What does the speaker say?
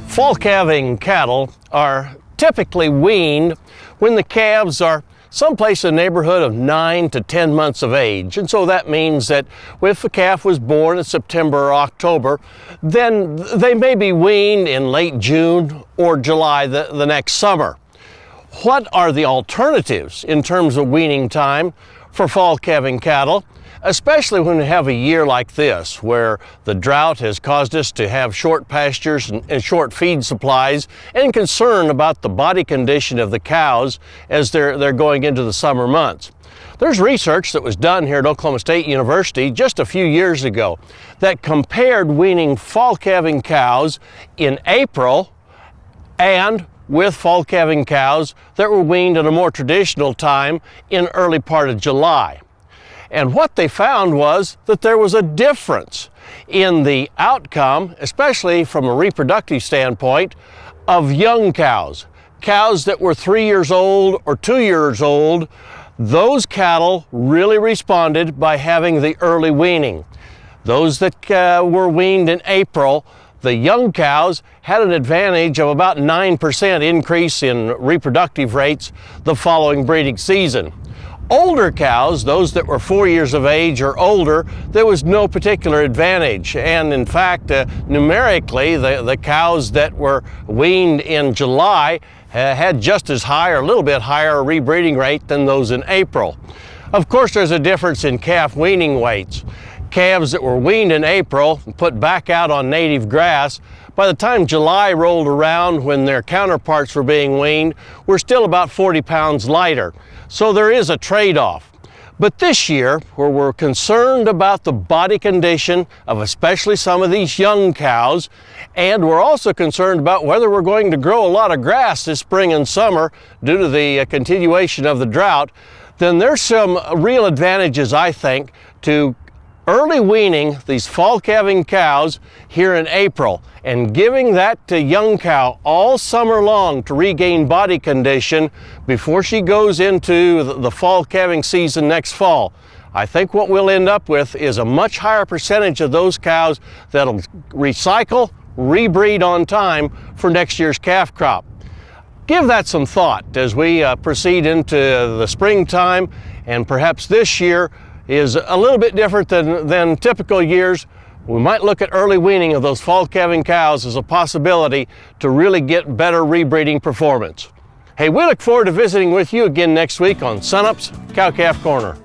Fall calving cattle are typically weaned when the calves are someplace in the neighborhood of 9 to 10 months of age. And so that means that if a calf was born in September or October, then they may be weaned in late June or July the next summer. What are the alternatives in terms of weaning time for fall calving cattle, especially when we have a year like this where the drought has caused us to have short pastures and short feed supplies, and concern about the body condition of the cows as they're going into the summer months? There's research that was done here at Oklahoma State University just a few years ago that compared weaning fall calving cows in April and with fall calving cows that were weaned at a more traditional time in early part of July. And what they found was that there was a difference in the outcome, especially from a reproductive standpoint, of young cows. Cows that were 3 years old or 2 years old, those cattle really responded by having the early weaning. Those that were weaned in April, the young cows had an advantage of about 9% increase in reproductive rates the following breeding season. Older cows, those that were 4 years of age or older, there was no particular advantage. And in fact, numerically, the cows that were weaned in July had just as high or a little bit higher rebreeding rate than those in April. Of course, there's a difference in calf weaning weights. Calves that were weaned in April and put back out on native grass, by the time July rolled around, when their counterparts were being weaned, were still about 40 pounds lighter. So there is a trade-off. But this year, where we're concerned about the body condition of especially some of these young cows, and we're also concerned about whether we're going to grow a lot of grass this spring and summer due to the continuation of the drought, then there's some real advantages, I think, to early weaning these fall calving cows here in April and giving that young cow all summer long to regain body condition before she goes into the fall calving season next fall. I think what we'll end up with is a much higher percentage of those cows that'll recycle, rebreed on time for next year's calf crop. Give that some thought as we proceed into the springtime, and perhaps this year is a little bit different than typical years. We might look at early weaning of those fall calving cows as a possibility to really get better rebreeding performance. Hey, we look forward to visiting with you again next week on Sunup's Cow-Calf Corner.